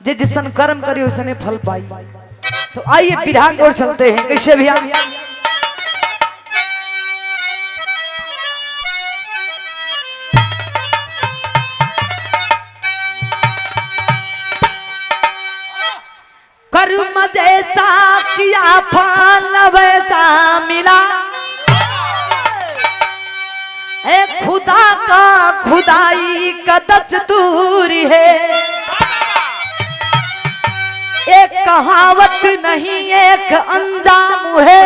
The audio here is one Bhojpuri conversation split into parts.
जे जिसन कर्म करी उसने फल पाई। तो आइए विरहा की ओर चलते हैं। कैसे भैया? कर्म जैसा किया फल वैसा मिला, खुदा का खुदाई का दस्तूर है। एक कहावत नहीं एक अंजाम है,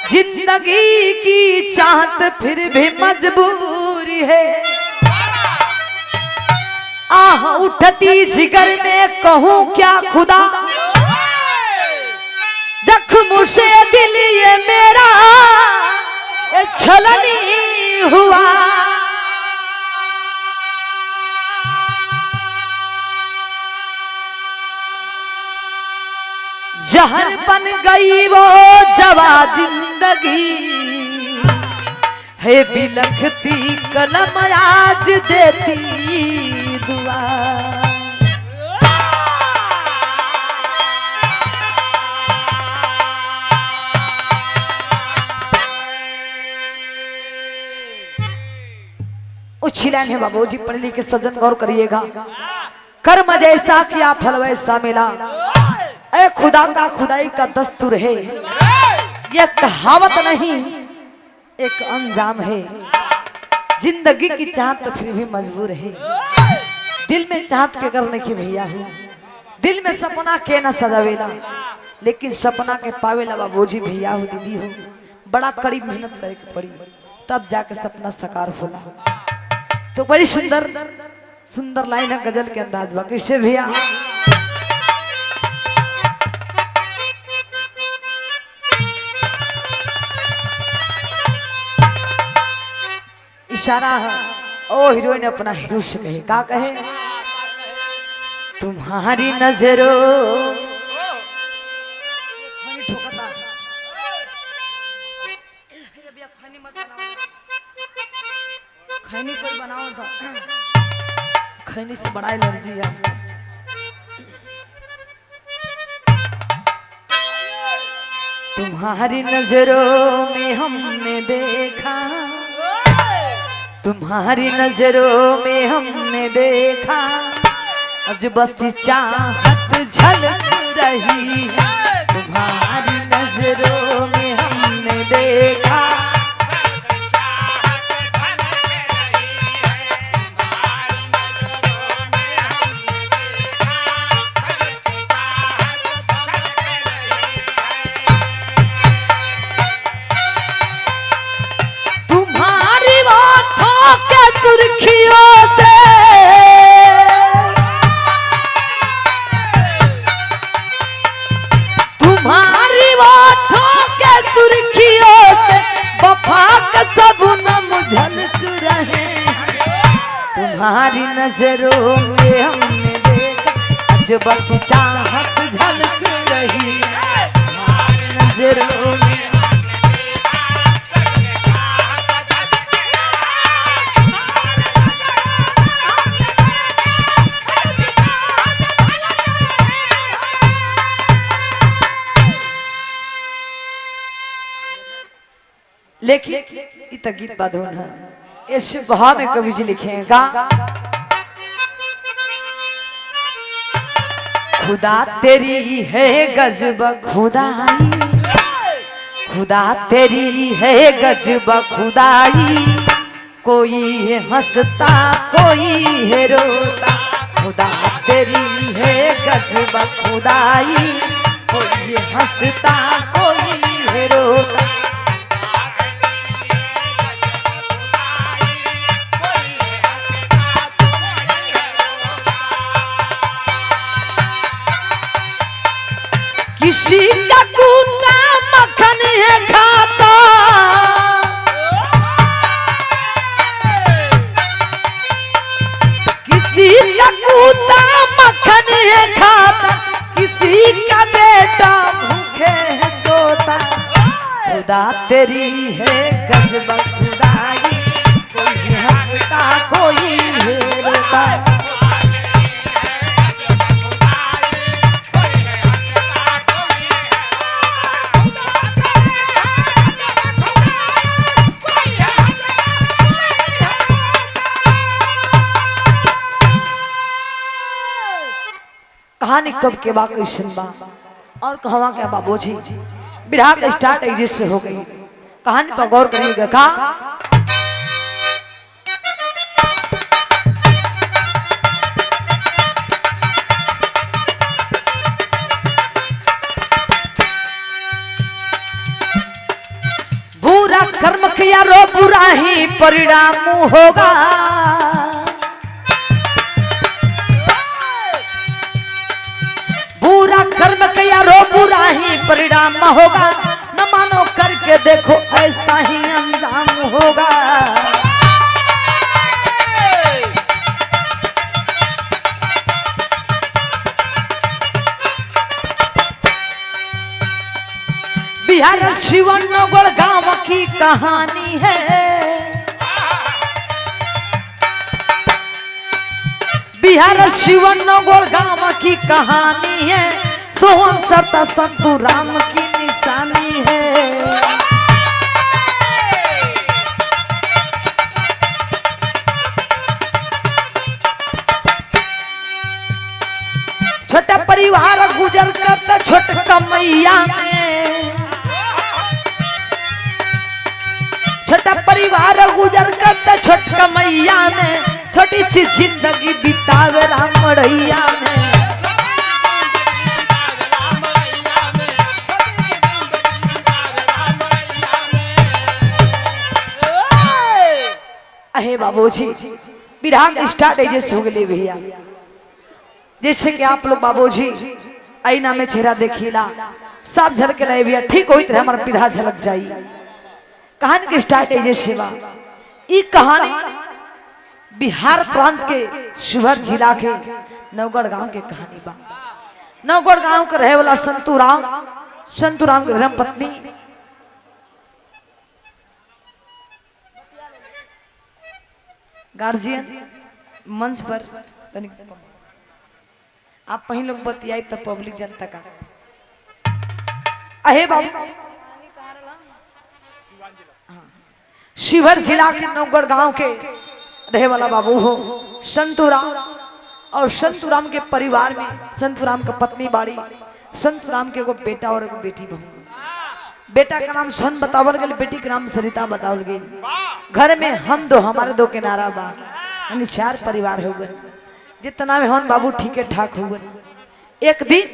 जिंदगी की चाहत फिर भी मजबूर है। आह उठती जिगर में कहूं क्या खुदा, जख्म से दिल ये मेरा छलनी हुआ। जहर बन गई वो जवा जिंदगी है, बिलखती कलम आज देती दुआ। उछिलान है बाबूजी, पढ़ लिख के सजन गौर करिएगा। कर्म जैसा किया फल वैसा मिला, ऐ खुदा का खुदाई का दस्तूर है। यह कहावत नहीं एक अंजाम है, जिंदगी की चाहत तो फिर भी मजबूर है। दिल में चाहत के करने की भैया हो, दिल में सपना के न सजावेला, लेकिन सपना के पावेला बाबूजी भैया हो दीदी हो, बड़ा कड़ी मेहनत करे के पड़ी तब जाके सपना साकार होला। तो बड़ी सुंदर सुंदर लाइन है गजल के अंदाज बा। कैसे भैया? इशारा है ओ हीरोइन अपना हीरो से कहे, का कहे? तुम्हारी नजरों खैनी कोई बनाओ था, खैनी से बड़ा एलर्जी है। तुम्हारी नजरों में हमने देखा, तुम्हारी नजरों में हमने देखा, आज बस चाहत झलक रही है। तुम्हारी नजरों में हमने देखा, तुम्हारी नजरों में हमने देखा, आज बस चाहत झलक रही है। तुम्हारी नजरों में लेकिन इत गीत बाधोन है। इस भाव में कवि जी लिखेगा, खुदा तेरी है गजब खुदाई, खुदा तेरी है गजब खुदाई, कोई है हंसता कोई है रोता। खुदा तेरी है गजब खुदाई, कोई है हंसता कोई है रोता। किसी का कुत्ता मक्खन है खाता, किसी का कुत्ता मक्खन है खाता, किसी का बेटा भूखे है सोता। खुदा तेरी है गजब खुदाई, कोई हंसता कोई है रोता। कहानी कब के बा कैसन बा और कहवा क्या बाबूजी बिरहा का स्टार्ट एजिट से हो गई। कहानी पर गौर करिएगा। का बुरा कर्म किया रो बुरा ही परिणाम होगा। बुरा कर्म किया रो बुरा ही परिणाम होगा। न मानो करके देखो ऐसा ही अंजाम होगा। बिहार शिवनगढ़ गांव की कहानी है। बिहार शिवनगढ़ गांव की कहानी है। सोहन सरता संतू राम की निशानी है। छोटा परिवार गुजर करता छोट कमैया में। छोटा परिवार गुजर करता छोट कमैया में। छोटी सी जिंदगी बितावे राम रैया में। अहे बाबूजी बिरहा का स्टार्ट है जैसे हो गए भैया। जैसे कि आप लोग बाबूजी आईना में चेहरा देखिला सब झलक रहे भैया। ठीक होई तरह हमारा बिरहा झलक जाई। कहानी के स्टार्ट है जैसे बा। ई कहानी बिहार प्रांत के शिवहर जिला के नवगढ़ गांव के कहानी बा। नवगढ़ गांव के रहे वाला संतू राम के धर्म पत्नी गार्जियन मंच पर आप पहले लोग बतियाई तो पब्लिक जनता का। अहे बाबू शिवहर जिला के नवगढ़ गांव के रहे वाला बाबू हो संतूराम। और संतूराम के परिवार में संतूराम का पत्नी बाड़ी। संतूराम के एगो बेटा और एगो बेटी बहू। बेटा का नाम सोहन बतावल गई, बेटी का नाम सरिता बतावल गई। घर में हम दो हमारे दो के नारा बा यानी 4 परिवार हो गए। जितना में हन बाबू ठीक ठाक हो गए। एक दिन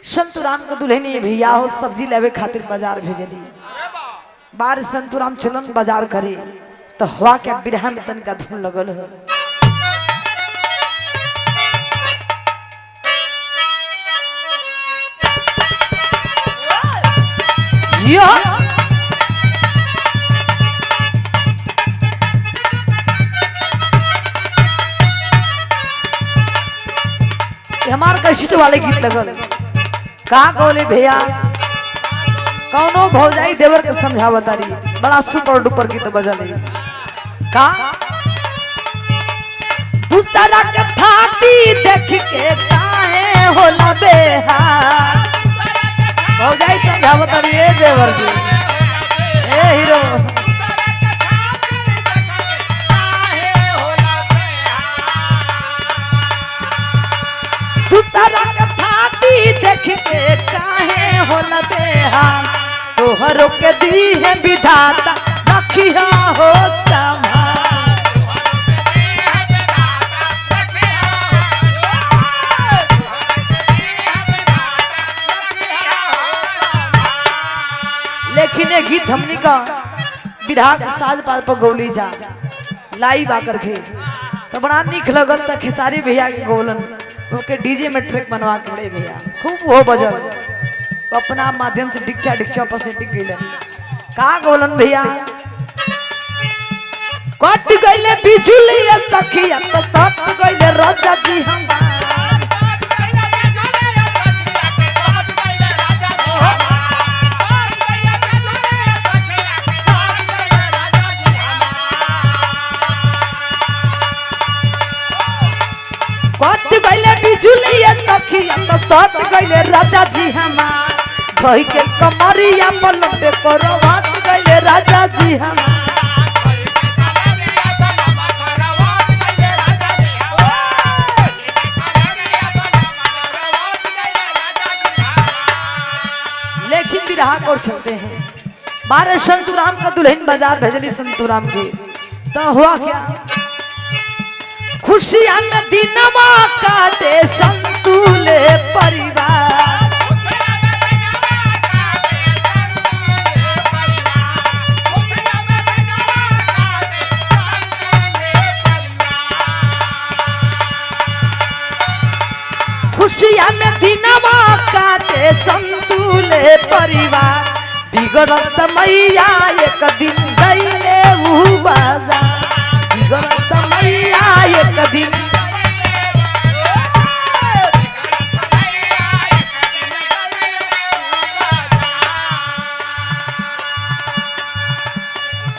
संतूराम के दुल्हनी भैया हो सब्जी लेवे खातिर बाजार भेजली। बार संतूराम चलन बाजार करे तो हवा के बिरहा में तन का धुन लगल हो। हमार कशिट वाले गीत लगल। का बोले भैया कौनो भौजाई देवर के समझावत रही। बड़ा सुपर डुपर गीत बजल। का दूसरा के थाती देख के काहे होला बेहाल। भौजाई समझावत रही ए देवर से ए हीरो। दूसरा के थाती देख के काहे होला बेहाल। तोहरों के दी है विधाता रखिया हो संभाल। लेकिन ये गीत हमनी का बिरहा के साज पाल पर गौली जा लाइव आकर के तो बड़ा निक लगल। तो खेसारी भैया के गौलन ओके डीजे में ट्रैक बनवा के बड़े भैया खूब वो बजल। तो अपना माध्यम से डिक्चा पर से टिक गइल। का गौलन भैया कट गइले बिजुली सखिया तो सट गइले राजा जी हम। कट गइले बिजुली सखिया तो सट गइले राजा जी हमार। कही के कमरिया पलट करो बात गइले राजा जी हमार। रहा और चलते हैं। बारह संतुराम का दुल्हन बाजार भेजली संतुराम के, तो हुआ क्या, खुशियां में दिनमा काटे संतुले परिवार। खुशियां में दिनमा काटे संतुले परिवार, बिगड़ समैया एक दिन गईले ऊ बाजार, बिगड़ समैया एक दिन।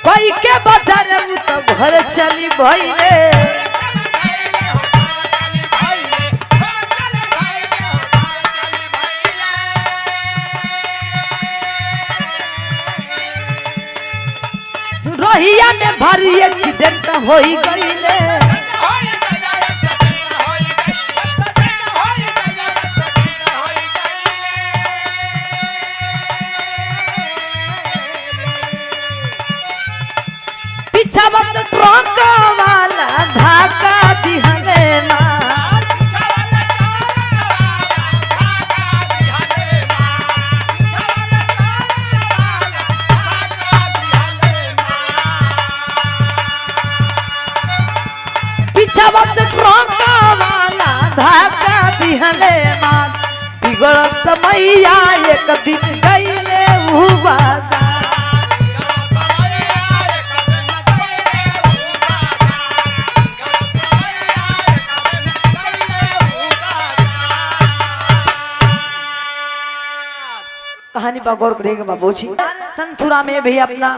कोई के बाजार में तो घर चली भइले, रहिया में भारी एक्सीडेंट हो गईले, पीछा वक्त ट्रक वाला धक्का दिहले ना, वक्त ट्रक वाला धक्का दिहले मां, बिगड़ समैया एक दिन गईले ऊ बाजार। कहानी पर गौर करेगा बाबूजी। संतुरा में भी अपना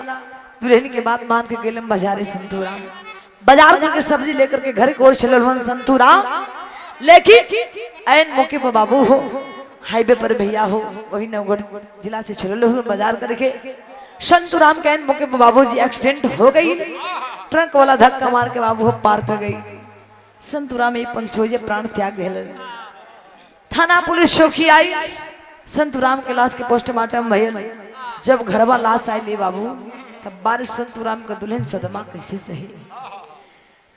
दुल्हन के बात मान के गेलम बाजारे संतुरा, बाजार जाकर सब्जी लेकर के घर की ओर चलल संतुराम, लेकिन ऐन मौके पर बाबू हो हाईवे पर भैया हो वही नवगढ़ जिला से चलल हो बाजार करके। संतुराम के ऐन मौके पर बाबूजी एक्सीडेंट हो गई, ट्रक वाला धक्का मार के बाबू हो पार कर गई। संतुराम एक पंचोजे प्राण त्याग दिल। थाना पुलिस चौकी आई, संतुराम के लाश के पोस्टमार्टम भइल। जब घरवा लाश आई ले बाबू, तब बारिश संतुराम का दुल्हन सदमा कैसे सही।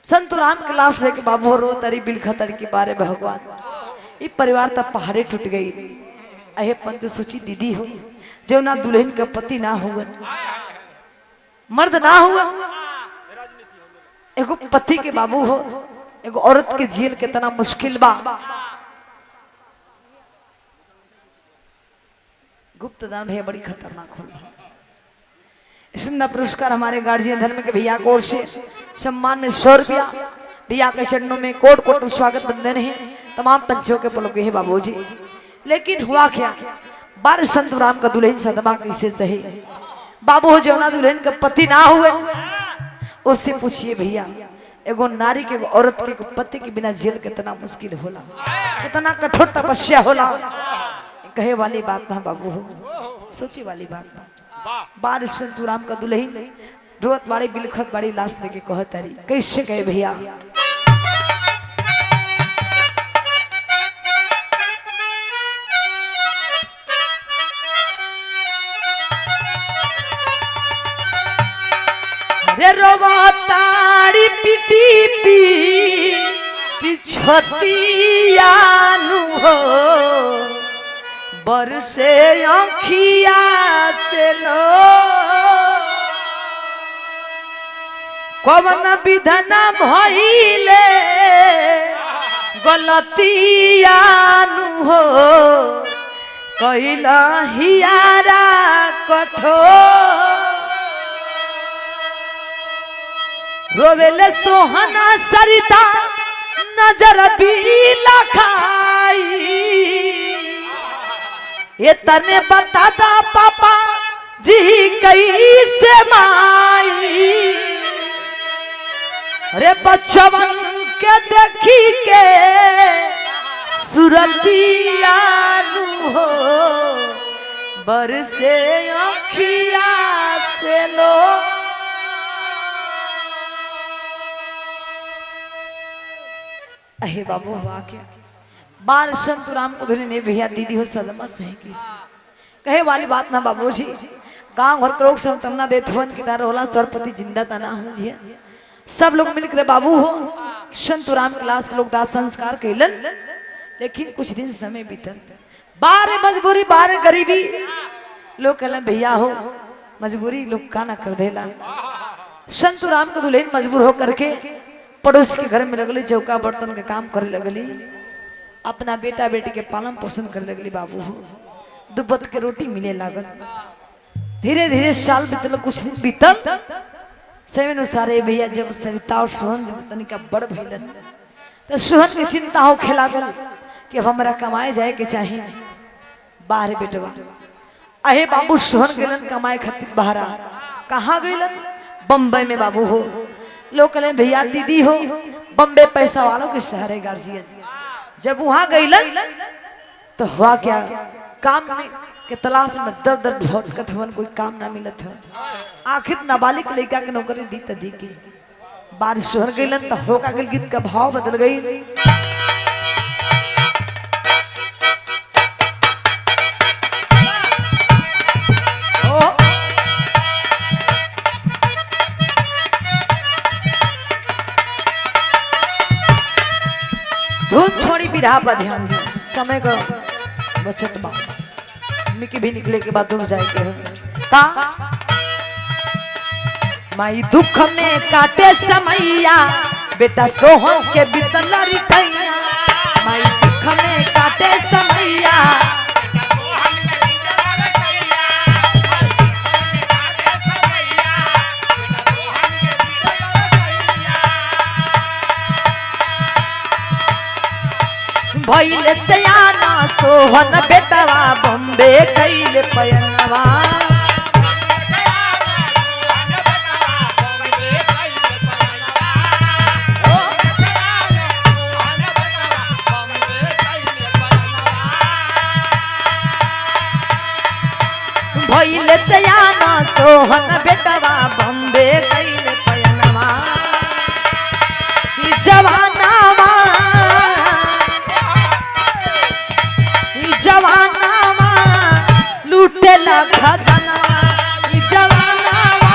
संतुराम के लाश लेके बाबू रो तरी बिलखा तरी के बारे भगवान, ये परिवार तब पहाड़े टूट गई। अहे पंचसूची दीदी हो जो ना दुल्हन का पति ना हुआ, मर्द ना हुआ, एगो पति के बाबू हो, एगो औरत के झील कितना मुश्किल बा। गुप्त दान भैया बड़ी खतरनाक हो। सुंदर पुरस्कार हमारे गार्जियन धर्म के भैया को ओर से सम्मान में 100 रुपया, भैया के चरणों में कोट कोट स्वागत बंधन है तमाम पंचों के पलों के है बाबूजी। लेकिन हुआ क्या, बार संतुराम का दुल्हन सदमा कैसे सही। बाबू हो जो ना दुल्हन का पति ना हुए, उससे पूछिए भैया, एगो नारी के एगो औरत के एगो पति के बिना जेल कितना मुश्किल होला, कितना कठोर तपस्या होला। कहे वाली बात ना बाबू हो, सोची वाली बात ना। बार संतुराम का दुल्हन रोत बाड़ी बिलखत बाड़ी लाश लेके कहत तारी, कैसे कहे भैया, रे रोवा ताड़ी पिटी पी छतियानु हो, बरसे आँखिया से लो, कवन विधना भइले गलतियानु हो, कइला हियारा कठोर। रोवेले सोहना सरिता नजर भी लखाई, ये तने बताता पापा जी कैसे माई। रे बच्चवन के देखी के सुरतिया हो, बरसे आँखिया से लो। अहे बाबू हुआ क्या, बार संतुराम को धुने ने भैया दीदी हो सदमा सही की। कहे वाली बात ना बाबूजी, गांव घर के लोग सब तमना देत हवन कि तार होला तोर पति जिंदा तना हो जी। सब लोग मिलकर बाबू हो संत राम के लाश के लोग दाह संस्कार कैलन। लेकिन कुछ दिन समय बीतल, बारे मजबूरी बारे गरीबी, लोग कहलन भैया हो मजबूरी लोग का ना कर देला। संत राम के दुल्हन मजबूर हो करके पड़ोस के घर में लगली चौका बर्तन के काम करे लगली, अपना बेटा बेटी के पालन पोषण करे लगली। बाबू हो दुबत के रोटी मिले लागल। धीरे धीरे साल बीतल, कुछ दिन बीतल। समय अनुसार भैया जब सविता और सोहन जब तनिका बड़ भइलन तो सोहन के चिंता हो खेला गल कि अब हमरा कमाए जाए के चाहिए बाहर बेटवा। अहे बाबू सोहन गेलन कमाए खातिर बहरा। कहाँ गइलन? बम्बई में बाबू हो। लोग कहले भैया दीदी हो बम्बे पैसा वालों के शहर है गार्जियन। जब वहां गइलन तो हुआ क्या, काम के तलाश में दर दर भटकत हवन, कोई काम ना मिलत है। आखिर नाबालिग लड़का के नौकरी दी त दी के बारिश शहर गइलन तो होका गेल, गीत का भाव बदल गई। धुन छोड़ी बिरहा पर ध्यान दी, समय का बचत बा। मिकी भी निकले के बाद दूर जाए के है का माई दुख में काटे समैया बेटा सोहन के बीतल रिकैया। माई दुख में काटे समैया भइल सयाना सोहन बेटवा बम्बे कैल पयनवा। भइल सयाना सोहन बेटवा बम्बे कैल पयनवा। जवानावा जवानावा लूटेला खजानवा, जवानावा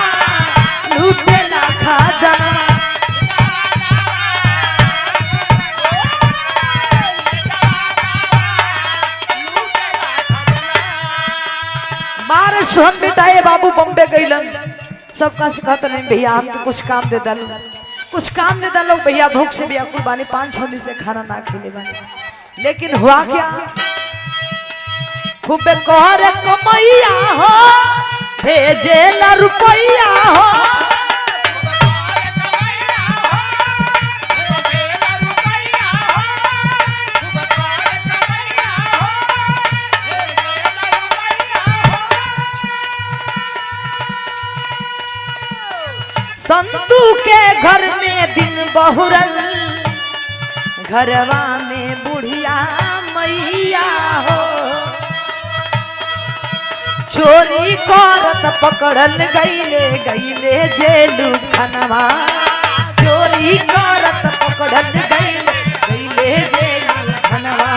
लूटेला खजानवा। बारह सोहन बेटाए बाबू बम्बे गइलन। सबका सिखात नहीं भैया हमको कुछ काम दे दलो, कुछ काम दे दलो भैया, भूख से भी अकुल बानी 5-6 दिन से खाना ना खिले बानी। लेकिन हुआ क्या, खूब कोहर कमैया हो भेजे ला रुपैया हो। संतू के घर में दिन बहुरल, घरवा में बुढ़िया मैया हो। चोरी करत पकड़ल गईले गईले जेलू खनवा। चोरी करत पकड़ल गईले गईले जेलू खनवा।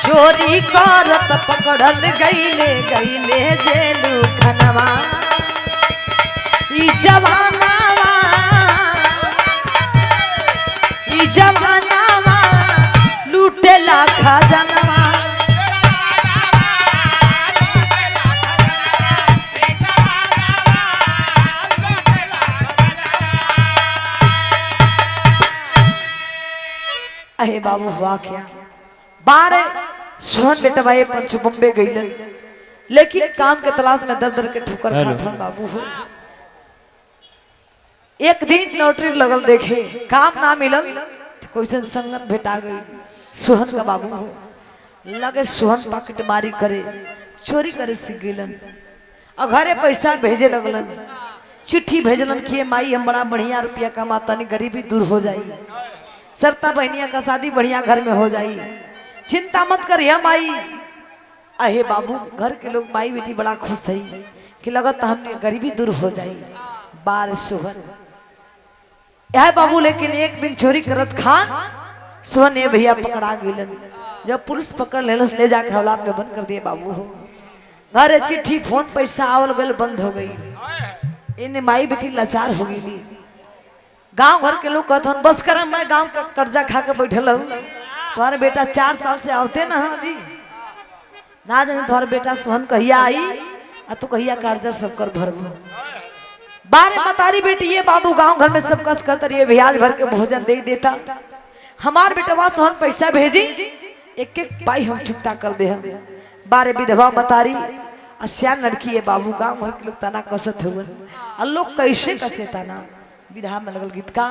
चोरी करत पकड़ल गईले गईले जेलू खनवा। ई जवानावा ई जवानावा लूटेला खजानवा। अहे बाबू हुआ क्या, बारह सोहन बेटवा पंच बम्बे गइलन। लेकिन काम के तलाश में दर दर के ठोकर खात हन बाबू हो। एक दिन लॉटरी लगल, देखे काम ना मिलल तो कोई संगत भेटा गई सोहन का बाबू हो। लगे सोहन पॉकेट मारी करे, चोरी करे सीख गइलन और घरे पैसा भेजे लगलन। चिट्ठी भेजलन कि माई हम बड़ा बढ़िया रुपया कमाता, नहीं गरीबी दूर हो जाई, सरता बहनिया का शादी बढ़िया घर में हो जाई, चिंता मत करिए माई। अहे बाबू घर के लोग माई बेटी बड़ा खुश है कि लगत हमने गरीबी दूर हो जाई। बार सोहन यह बाबू लेकिन एक दिन चोरी करत खान सोने भैया पकड़ा गिलन। जब पुलिस पकड़ लेलस ले जाके हवालात में बंद कर दिए बाबू हो। घर चिट्ठी फोन पैसा आवल गल बंद हो गई। इन्हें माई बेटी लाचार हो गई। गांव घर के लोग कहते बस कर मैं गांव का कर्जा खा के बैठल हूँ। तुम्हारे बेटा 4 साल से आवते ना अभी ना जाने तुम्हारे बेटा सोहन कहिया आई आ तो कहिया कर्जा सब कर भरबो। 12 मतारी बेटी ये बाबू गांव घर में सब कस कर ये ब्याज भर के भोजन दे देता। हमार बेटवा सोहन पैसा भेजी एक एक पाई हम चुकता कर दे। हम 12 विधवा मतारी असियान लड़की है बाबू। गांव घर के लोग तना कसत हुए और लोग कैसे कसे तना विधा में लगल गीत का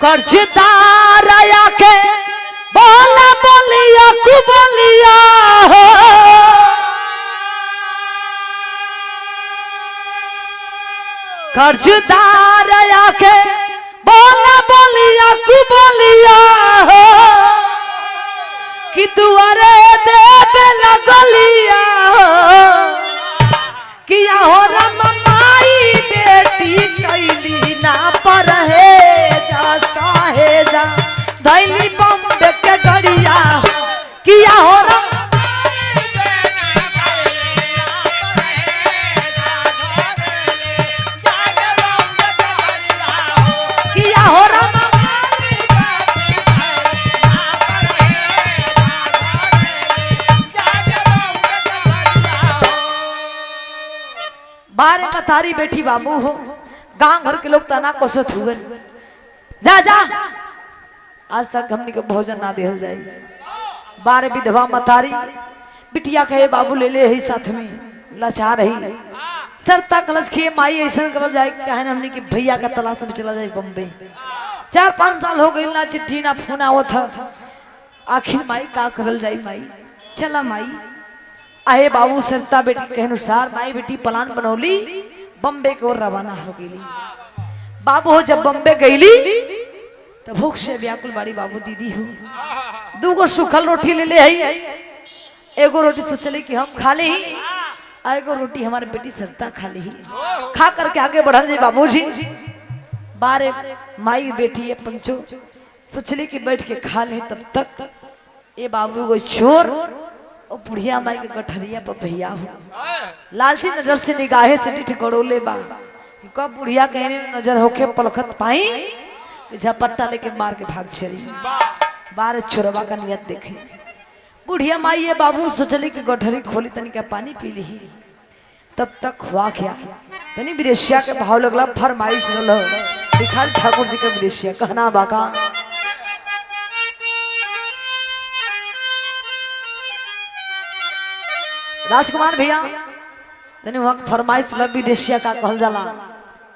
कर्जदार आया के बोला बोलिया कु बोलिया हो। कर्जदार आया के बोला बोलिया कु बोलिया हो कि दुआरे देवे लगलिया हो कि हो रम माई बेटी कैली ना पर है जा धैली बम्बे के गड़िया किया हो रम किया हो रम 12 मतारी बेटी बाबू हो। गांव घर के लोग तना कोसत हुए जा जा आज तक हमने के भोजन ना दिहल जाए। 12 विधवा मतारी बिटिया कहे बाबू ले ले ही साथ में लाचार रही सरता कलश खिए माई ऐसा करल जाए कहे हमने कि भैया का तलाश में चला जाए बम्बई। 4-5 साल हो गई ना चिट्ठी ना फोन आवत था। आखिर माई का करल जाए माई चला माई आए बाबू सरता बेटी के अनुसार माई बेटी प्लान बनौली बम्बे की ओर रवाना हो गई। बाबू हो जब बम्बे गईली तो भूख से व्याकुल बाड़ी बाबू दीदी हो। 2 सूखल रोटी ले ले आई। एगो रोटी सोचले कि हम खा ले ही एगो रोटी हमारे बेटी सरता खा ली खा करके आगे बढ़ल जाए बाबू जी। 12 माई बेटी है पंचो सोचले कि बैठ के खा ले तब तक ये बाबू को चोर और बुढ़िया माई के गठरिया पर भैया हो लालची नजर से निगाहे से डिठ गड़ोले बा कब बुढ़िया कहने नजर होके पलखत पाई झपट्टा लेके मार के भाग चली। 12 चोरवा का नियत देखे बुढ़िया माई ये बाबू सोचले कि गठरी खोली तनी का पानी पी ली। तब तक हुआ क्या तनी विदेशिया के भाव लगला फरमाइश भिखारी ठाकुर जी के विदेशिया कहना बाका राजकुमार भैया तनी वहाँ फरमाइश लब विदेशिया का कहल जाला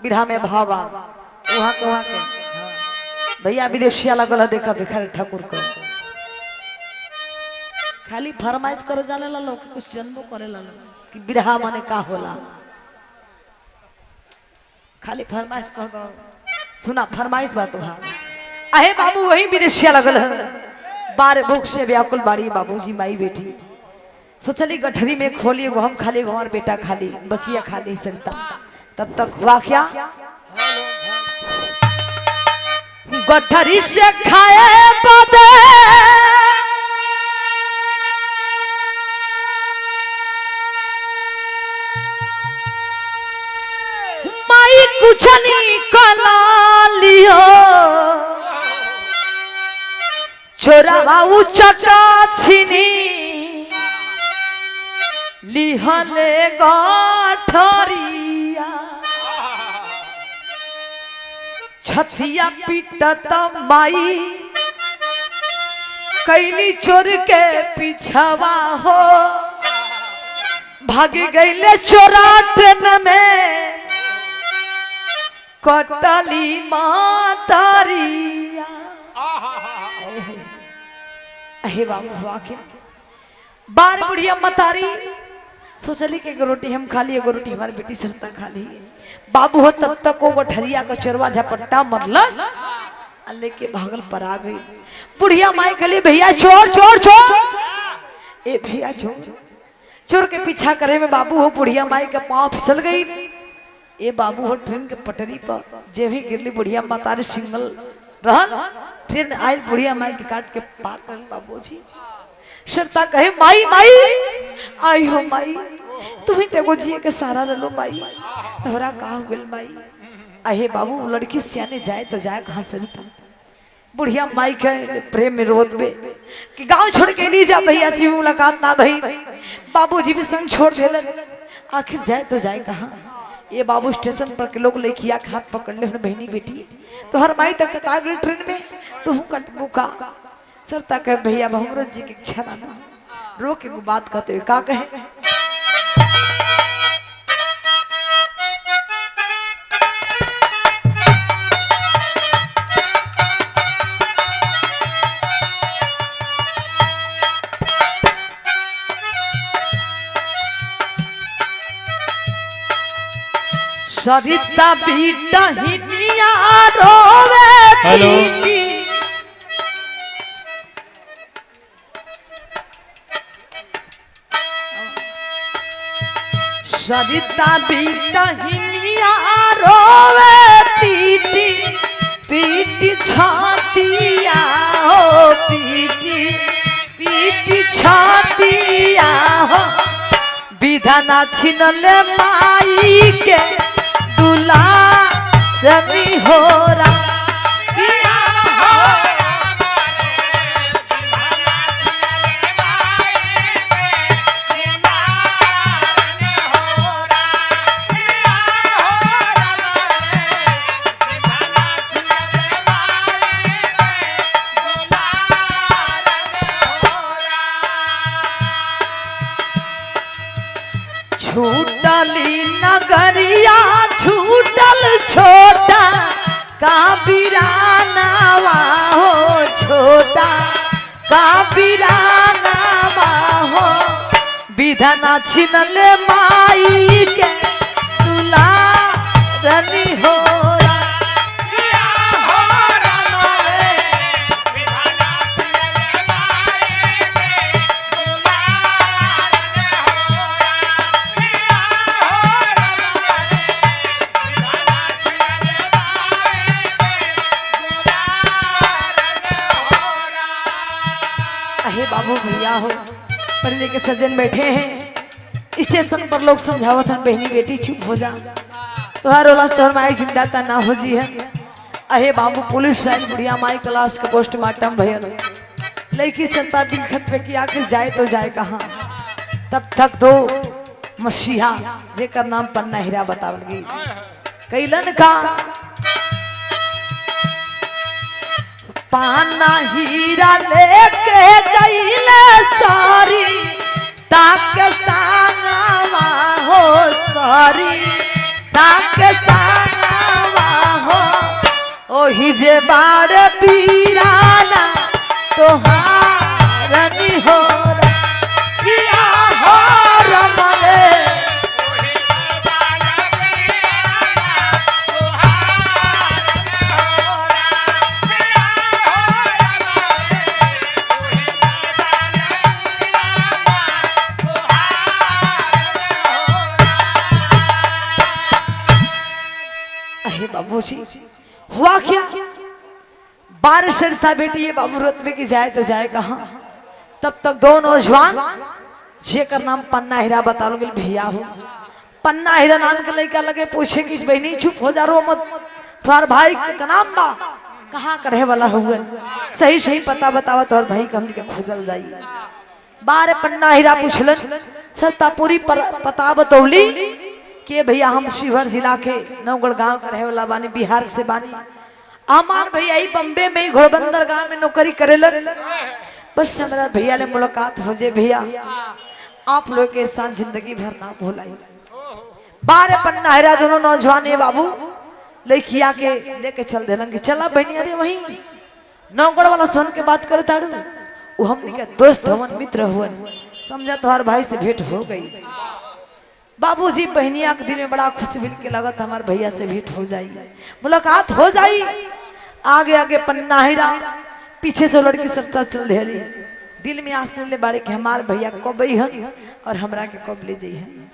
बिरहा में भावा वहाँ के भैया विदेशिया लगल है देखा भिखारी ठाकुर को खाली फरमाइश करे जाने ला लोग कुछ जन्मो करे ला कि बिरहा माने का होला खाली फरमाइश कर दो सुना फरमाइश बात वहाँ अहे बाबू वही विदेशिया लगल है। 12 भूख से व्याकुल बाड़ी बाबूजी माई बेटी सोचली गठरी में खोली एगो हम खाली एगो हमार बेटा खाली बचिया खाली सरता। तब तक हुआ क्या गठरी से खाए बदे माई कुछ नहीं कला लियो छोरा बाबू चटा छिनी लिहले गठरिया छतिया पीटत माई कैली चोर के पीछावा हो भाग गईले चोरा ट्रेन में कटली मातारिया। अहे बाबू हुआ क्या 12 बुढ़िया मतारी सोचली कि एगो रोटी हम खा ली एगो रोटी हमारी बेटी सरता खा ली। बाबू हो तब तक वो गठरिया का चोरवा झपट्टा मरलस अल्ले के भागल पर आ गई। बुढ़िया माई कहली भैया चोर चोर चोर, ए भैया चोर। चोर के पीछा करे में बाबू हो बुढ़िया माई के पाँव फिसल गई। ए बाबू हो ट्रेन के पटरी पर जे भी गिरली बुढ़िया मातारी सिंगल रहन, ट्रेन आई बुढ़िया माई के काट के पार कर बाबूजी। शर्ता कहे माई माई आई हो माई, तुम्हें तेगो जिए के सारा रलो माई, तोहरा का हो गेल माई। अहे बाबू लड़की सियाने जाए तो जाए कहाँ से था। बुढ़िया माई के प्रेम में रोत बे कि गांव छोड़ के नहीं जा भैया से मुलाकात ना भई, बाबूजी भी संग छोड़ देलन, आखिर जाए तो जाए कहाँ। ये बाबू स्टेशन पर के लोग लेके आ हाथ पकड़ ले बहनी बेटी तो हर माई तक कटा गई ट्रेन में, तो हूँ कटबू का। सरता कहे भैया भमरत जी की इच्छा ना रो के बात कहते हुए का कहे सरिता बीटा हिनिया रोवे। हेलो सरिता बीटा हिनिया रोवे पीटी पीटी छातिया हो पीटी पीटी छातिया हो। विधाना छिनले माई के रमी हो छूटली नगरिया छूटल छोटा का बिरानावा हो छोटा का बिरानावा हो। विधाना छिनले माई के दुलारनी हो। बाबू भैया हो पढ़ने के सज्जन बैठे हैं स्टेशन पर लोग समझावत हैं बहनी बेटी चुप हो जा, तोहर ओला तोहर माई जिंदा ता ना हो जी है। अहे बाबू पुलिस साइन बुढ़िया माई क्लास का पोस्टमार्टम भयल लड़की चलता बिलखत पे कि आखिर जाए तो जाए कहाँ। तब तक दो मसीहा जेकर नाम पन्ना हीरा बतावल गई कैलन का पाना हीरा लेके गईले सारी ताक सांगवा हो सारी ताक सांगवा हो। ओही जे बाड़ पीराना तोहारनी हो किया हो रमले। बाबूजी हुआ क्या बारिश सा बेटी ये बाबू रतबे की जाए तो जाए कहाँ। तब तक दो नौजवान जेकर नाम पन्ना हीरा बता लो भैया हो। पन्ना हीरा नाम के लड़का लगे पूछे कि बहनी चुप हो जा रो मत, तुम्हार भाई का नाम बा कहाँ करे वाला हुए सही सही पता बतावा तोहर भाई का हमके खोजल जाई। बारे पन्ना हीरा पूछलन सत्तापुरी पता बतौली के भैया हम शिवहर जिला के नवगढ़ गांव का रहे वाला बानी, बिहार से बानी। हमार भैया ही बम्बे में घोड़बंदर गांव में नौकरी करेलन। बस हमारा भैया ने मुलाकात हो जाए भैया आप लोग के साथ जिंदगी भर ना भूलाई। बारे पन्ना हीरा दोनों नौजवान ये बाबू लड़किया के लेके चल देलन कि चला बहनी अरे वही नौगढ़ वाला सोन के बात करे ताड़ू वो हमने के दोस्त हवन मित्र हुवन समझा तोहर भाई से भेंट हो गई। बाबूजी बहनिया के दिल में बड़ा खुशी मिल के लगत हमारे भैया से भेंट हो जाई मुलाकात हो जाई। आगे आगे पन्ना हिरा, पीछे से लड़की सरता चल दे रही। दिल में आस ले बाड़े के हमार भैया कब हन और हमरा के कब ले जइहन।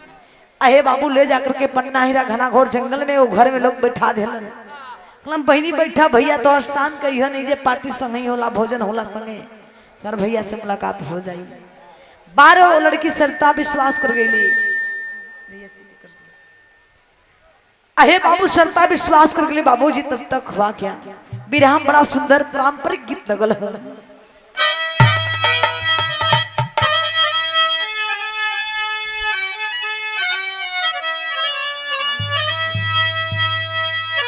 अहे बाबू ले जाकर के पन्ना हिरा घना घोर जंगल में वो घर में लोग बैठा देलन। कहलन बहनी बैठा भैया तो और शाम के यह नहीं जे पार्टी संगे होला, भोजन होला संगे, तार भैया से मुलाकात हो जाई। 12 लड़की सरता विश्वास कर गई। अहे बाबू सरता विश्वास कर गई। बाबूजी तब तक हुआ क्या, बिरहा बड़ा सुंदर पारंपरिक गीत लगल है।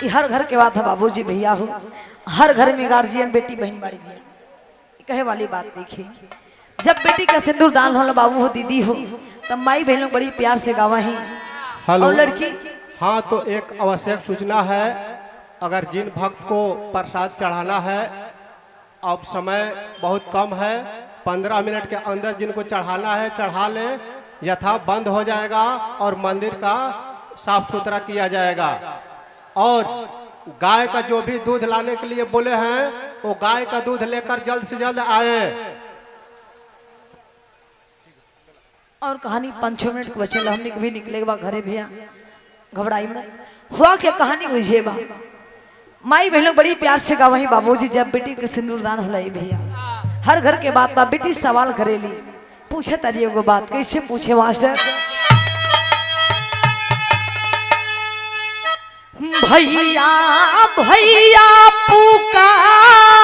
हर घर के बात है बाबूजी भैया हो, हर घर में गार्जियन बेटी बहन बाड़ी भैया कहे वाली बात देखिए। जब बेटी का सिंदूर दान हो बाबू हो दीदी हो तब माई बहनों बड़ी प्यार से गावा है। और लड़की हाँ तो एक आवश्यक सूचना है, अगर जिन भक्त को प्रसाद चढ़ाना है, अब समय बहुत कम है, 15 मिनट के अंदर जिनको चढ़ाना है चढ़ा लें, यथा बंद हो जाएगा और मंदिर का साफ सुथरा किया जाएगा। और गाय का जो भी दूध लाने के लिए बोले हैं वो गाय का दूध लेकर जल्द से जल्द आए। और कहानी 5-6 मिनट के बचल, हमने कभी निकले बा घरे भैया, घबराई मत। हुआ क्या कहानी हुई बा, माई बहनों बड़ी प्यार से गावही बाबूजी जब बेटी के सिंदूरदान होला भैया। हर घर के बात बा, बेटी सवाल करेली, पूछे तारी एगो बात, कैसे पूछे मास्टर? भैया भैया पुकारिला,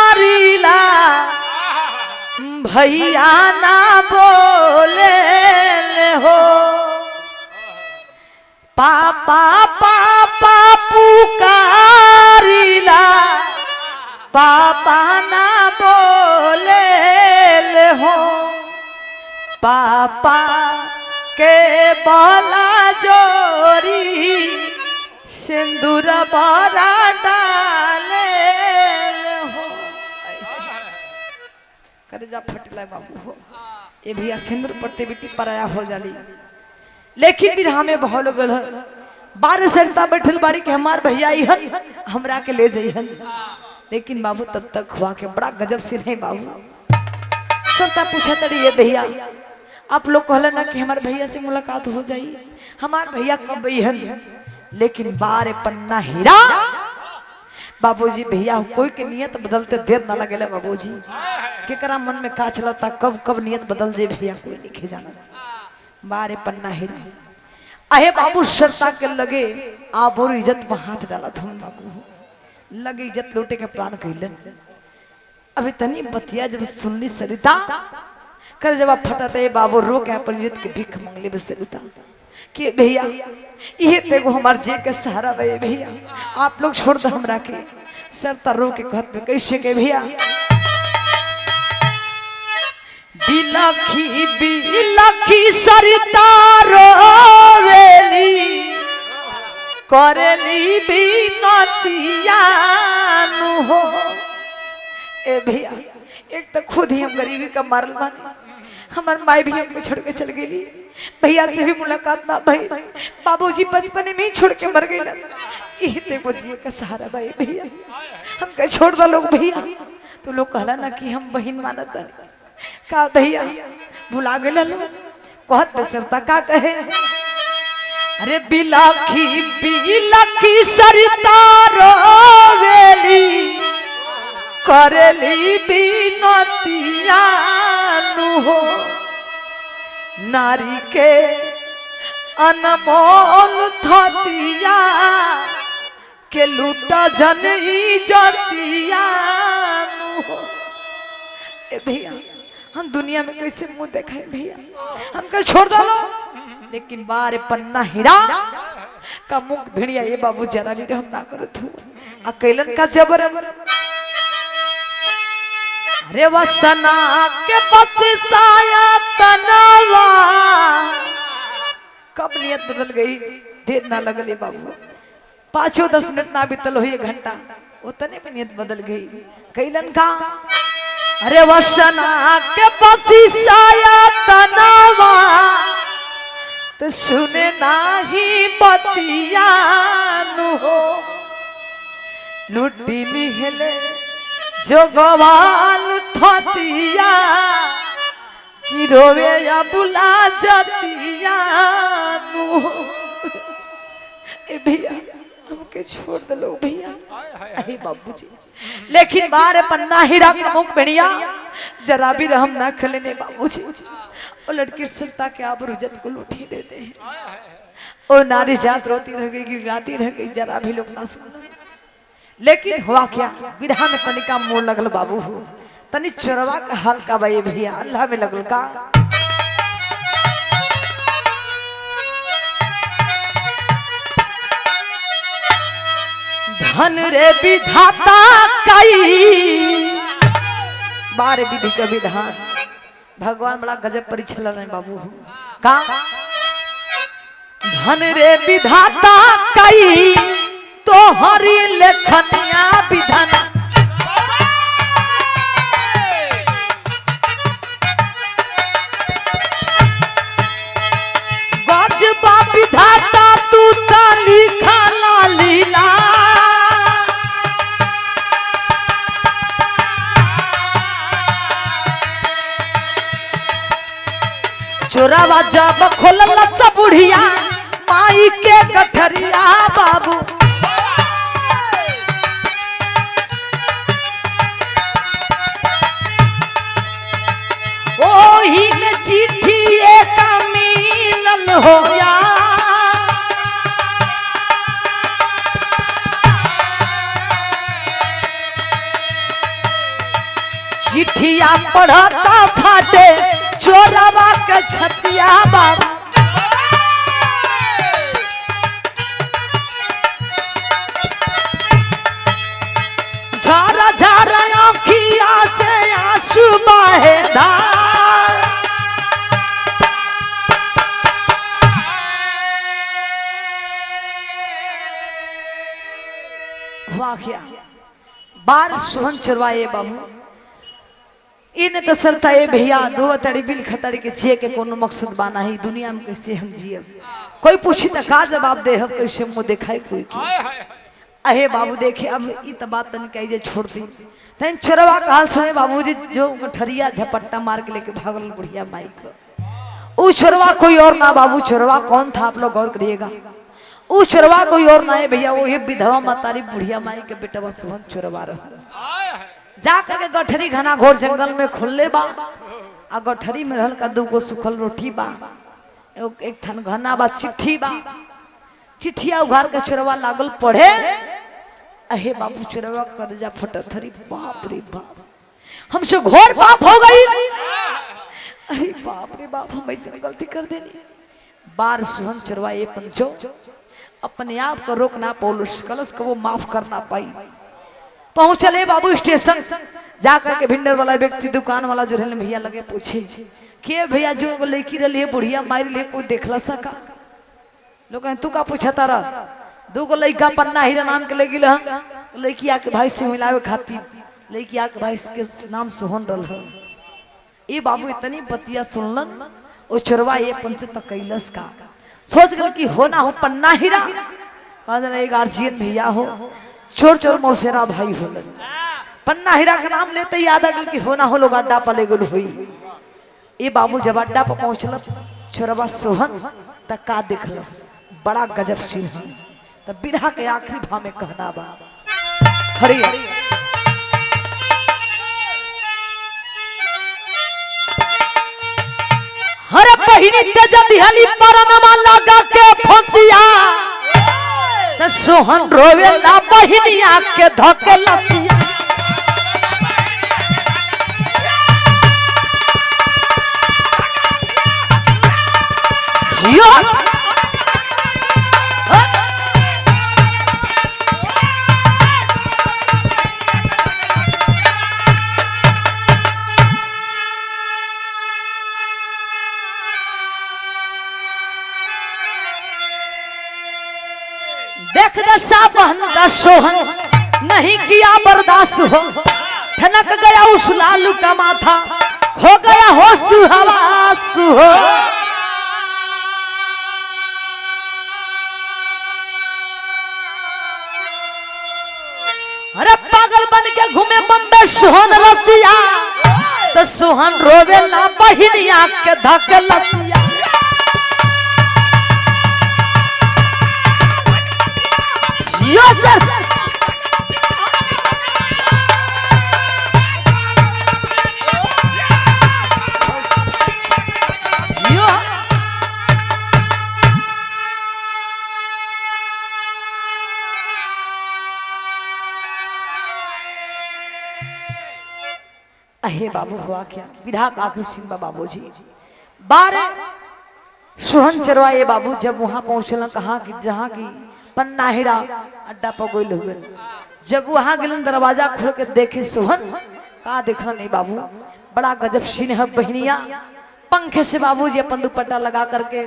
भैया ना बोले हो, पापा पापा पुकारिला, पापा ना बोले हो, पापा के बोला जोरी सिंदूर बारा डाले हो। करे जा फटला बाबू हो, ये भैया सिंदूर पड़ते बेटी पराया हो जाली। लेकिन भी हमें बहुत लोग 12 सरता बैठल बाड़ी के हमार भैया इहन हमरा के ले जइहन। लेकिन बाबू तब तक हुआ के बड़ा गजब से नहीं बाबू। सरता पूछा तड़ी ये भैया आप लोग कहला ना कि हमारे भैया से मुलाकात हो जाई, हमार भैया कब इहन? लेकिन 12 पन्ना हीरा बाबूजी भैया कोई के नियत बदलते देर ना लगेला बाबूजी। केकरा मन में का चलता कब कब नियत बदल जे भैया कोई नहीं जाना। 12 पन्ना हीरा अहे बाबू सरता के लगे आप और इज्जत में हाथ डाला था बाबू, लगे इज्जत लूटे के प्राण कहलन। अभी तनी बतिया जब सुनली सरिता कर जब आप फटाते बाबू रो के अपन इज्जत के भीख मंगले बस सरिता कि भैया ये देखो हमार जे के सहारा भैया, भैया आप लोग छोड़ दो हमरा के। सरता रो के कहत में कैसे के भैया बिलखी बिलखी सरिता रोवेली करेली बिनतिया नु हो। ए भैया एक तो खुद ही हम गरीबी का मारल बानी, हमार माई भी हमको छोड़ के चल गई, भैया से भी मुलाकात ना भाई, बाबूजी बचपने में ही छोड़ के मर गए। इतने बुझिए का सहारा भाई भैया हम कह छोड़ दो लोग भैया। तो लोग कहला ना कि हम बहन मानत का भैया भुला गए कहत बेसरता का कहे। अरे बिलखी बिलखी सरिता रोवेली करेली बिनतिया नु हो, नारी के अनमोल धतिया के लूटा जन इज्जतिया नु हो। ए भैया हम दुनिया में कैसे मुंह देखाए भैया, हम कल छोड़ दो। लेकिन 12 पन्ना हीरा का मुख भिड़िया ये बाबू जरा भी हम ना करत हूँ अकेलन का जबर। अरे वसना के बसिसाया तनावा कब नियत बदल गई, देर ना लगले बाबू, 5-10 मिनट ना बीतल हो, 1 घंटा उतने में नियत बदल गई। कैलन का अरे वसना के बसिसाया तनावा तो सुने नाही बतिया नु हो। लुटी लिहले जो गवाल थतिया कि रोवे या बुला जतिया ए भैया हमके छोड़ दे लो भैया। अरे बाबूजी लेकिन बारे पन्ना हीरा का मुख बढ़िया जरा भी रहम ना खलेने बाबूजी। वो लड़की सुनता के आप रुजत को लुटी देते हैं। और नारी जात रोती रह गई गिड़ाती रह गई जरा भी लोग ना सुन। लेकिन हुआ क्या विरहा में तनिका मोड़ लगल बाबू हो तनि चोरवा का हाल का भाई भैया अल्लाह में लगल का। धन रे विधाता कई बारे विधि का विधान भगवान बड़ा गजब परीक्षा लग रहे बाबू का। धन रे विधाता कई तो हरी लेखनिया विधान गजबा विधाता तू ता लिखा लीला चोरावा जब खोलल सब बुढ़िया माई के गठरिया बाबू ओही में चिट्ठी एक मिलल हो या चिट्ठिया पढ़ता फाटे चोरवा के छतिया बाबू झारा झारा आँखिया से आंसू बहे धार हुआ क्या बार सोहन चुरवाए बाबू इन्हें तो सरता है भैया दो तड़ी बिल खतड़ी के छिए के कोनो मकसद बाना ही दुनिया में कैसे हम जिए कोई पूछी तो का जवाब दे हम कैसे मुंह दिखाई कोई की। अहे बाबू देखे अब ई तो बात तन कही जे छोड़ दी तन छोरवा का हाल सुने बाबूजी जो गठरिया झपट्टा मार के लेके भागल बुढ़िया माई को। ऊ छोरवा कोई और ना बाबू छोरवा कौन था आप लोग गौर करिएगा। ऊ छोरवा कोई और ना है भैया वो विधवा मातारी बुढ़िया माई के बेटा बस छोरवा रहा जा करके गठरी घना घोर जंगल में खुलले बा आ गठरी में रहल का दूगो सुखल रोटी बा एक थन घना बा चिट्ठी बा चिट्ठिया उघार के चोरवा लागल पढ़े। अहे बाबू चोरवा कलेजा फटत हरी बाप रे बाप हमसे घोर पाप हो गई। अरे बाप रे बाप हम ऐसे गलती कर देनी। बार सुहन चोरवा ये पंचो अपने आप को रोकना पौलुस कलश को वो माफ करना पाई। पहुंचले बाबू स्टेशन जाकर के भिंडर वाला व्यक्ति दुकान वाला जो रहने भैया लगे पूछे के भैया जो लड़की रही बुढ़िया मारी ले कोई देखला सका लोग तू का पूछा तारा दूगो लड़का पन्ना हीरा नाम के लगी लड़किया के भाई से मिलावे खातिर लड़किया के भाई के नाम सोहन रहा। ये बाबू इतनी बतिया सुनलन ओ चोरवा ये पंच कैलस का सोच गल कि हो ना हो पन्ना हीरा कहा गार्जियन भैया हो चोर चोर मौसेरा भाई हो पन्ना हीरा का नाम लेते याद आ गल कि हो ना हो लोग अड्डा पर ले गल हुई। ये बाबू जब अड्डा पर पहुंचल छोरवा सोहन तक का देखलस बड़ा गजब सीन है तब बिरहा के आखिरी भाव में कहना बा खड़ी हरे पहिनी तेज दिहली परनमा लगा के फंसिया त सोहन रोवे ला पहिनिया के धके लसिया जियो देख दशा बहन का सोहन नहीं किया बर्दाश्त हो ठनक गया उस लालू का माथा हो गया हो सुहवास हो बन के घूमे बम्बे सोहन रसिया, तो सोहन रोवेला बहिनिया के धक लसिया। यो सर यो अहे बाबू हुआ क्या विधायक आखिर सिंह बाबूजी बारे सोहन चरवाए बाबू जब वहां पहुंचल कहा कि जहाँ की पन्ना हीरा अड्डा पर गोल हुए, जब वहां गलन दरवाजा खोल के देखे सोहन का देखा नहीं बाबू, बड़ा गजब सीन है बहनिया। पंखे से बाबूजी अपन दुपट्टा लगा करके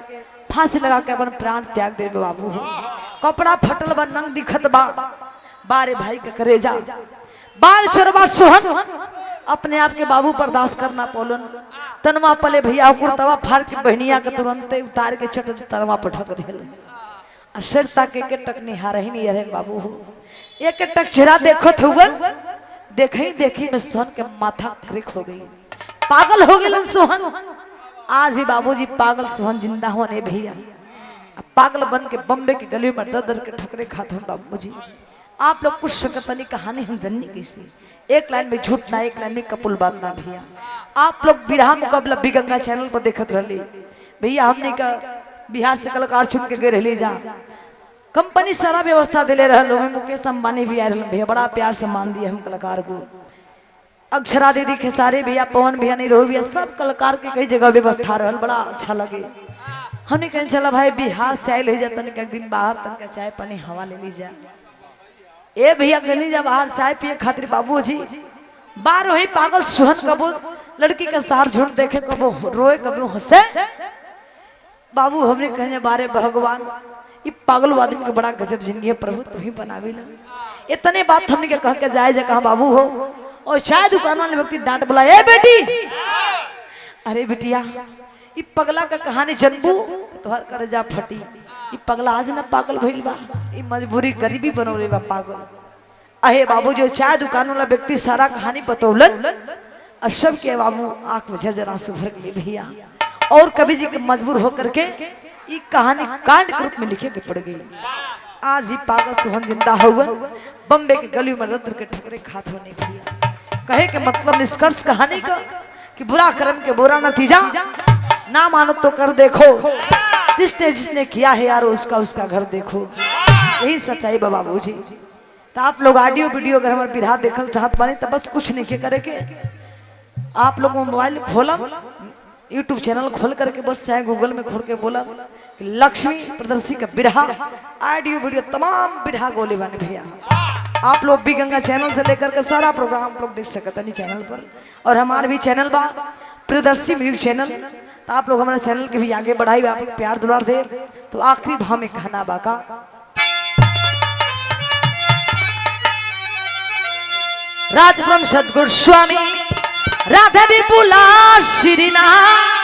फांसी लगा के अपन प्राण त्याग दे बाबू, कपड़ा फटल बा नंग दिखत बा, बारे भाई के करेजा बाल चोरबा सोहन अपने आप के बाबू बर्दाश्त करना पोलन, तनवा पले भैया कुर्तवा फाड़ के बहनिया के तुरंत उतार के चट तनवा पर ढक देल। अशरता के टक निहार ही नहीं रहे बाबू, एक टक चेहरा देखो थुगन देखी देखी में सोहन के माथा क्रिक हो गई, पागल हो गए सोहन। आज भी बाबूजी पागल सोहन जिंदा होने भैया, पागल बन के बम्बे के गली में दर दर के ठोकरे खाते हैं बाबूजी। आप लोग कुछ शकतनी कहानी हम जननी कैसी, एक लाइन में झूठ ना एक लाइन में कपुल बात ना भैया। आप लोग बिरहा मुकाबला बी गंगा चैनल पर देखत रही भैया, हमने का बिहार से कलाकार चुन के गए रही जा, कंपनी सारा व्यवस्था दिले रहे लोग, मुकेश अंबानी भी आए रहे भैया, बड़ा प्यार से मान दिया हम कलाकार को। अक्षरा दीदी खेसारी भैया पवन भैया नहीं रहो भैया, सब कलाकार के कई जगह व्यवस्था रहा, बड़ा अच्छा लगे। हमने कहीं चला भाई बिहार से आए ले जाता एक दिन बाहर तक चाय पानी हवा ले ली जा, ए भैया गली जा बाहर चाय पिए खातिर बाबूजी बार वही पागल सोहन कबो लड़की का सार झूठ देखे कबो रोए कबो हंसे। बाबू हमने कहे बारे भगवान ये पागल आदमी के बड़ा गजब जिंदगी है प्रभु तू ही बनावे ना। इतने बात हमने के कह के जाए जा कहा बाबू हो, और शायद दुकान वाले व्यक्ति डांट बोला ए बेटी, अरे बिटिया ये पगला का कहानी जनबू तोहर करजा फटी, ये पगला आज ना पागल भइल बा, ये मजबूरी गरीबी बनौले बा पागल। अहे बाबू जो चाय दुकान वाला व्यक्ति सारा कहानी बतौलन, और सब के बाबू आंख में झरझर आंसू भर गए भैया, और कवि जी के मजबूर होकर के ये कहानी कांड के रूप में लिखे के पड़ गई। आज भी पागल सोहन जिंदा हुआ, बम्बे के गली में रद्द के ठुकरे खात होने भैया। कहे के मतलब निष्कर्ष कहानी का कि बुरा कर्म के बुरा नतीजा, ना मानो तो कर देखो, जिसने जिसने किया है यार उसका उसका घर देखो, यही सच्चाई बाबूजी। तो आप लोग ऑडियो वीडियो अगर हमारे बिरहा देखल चाहत पानी तो बस कुछ नहीं के करे के, आप लोग मोबाइल खोला यूट्यूब चैनल खोल करके बस चाहे गूगल में खोल के बोला कि लक्ष्मी प्रदर्शी का बिरहा ऑडियो वीडियो तमाम बिरहा गोले बने भैया। आप लोग भी गंगा चैनल से लेकर के सारा प्रोग्राम आप लोग देख सकते नहीं चैनल पर, और हमारे भी चैनल बा प्रियदर्शी म्यूजिक चैनल, तो आप लोग हमारे चैनल के भी आगे बढ़ाई, आप लोग प्यार दुलार दे। तो आखिरी भाव में कहना बाका राजब्रह्म सदगुरु स्वामी राधा विपुला श्रीनाथ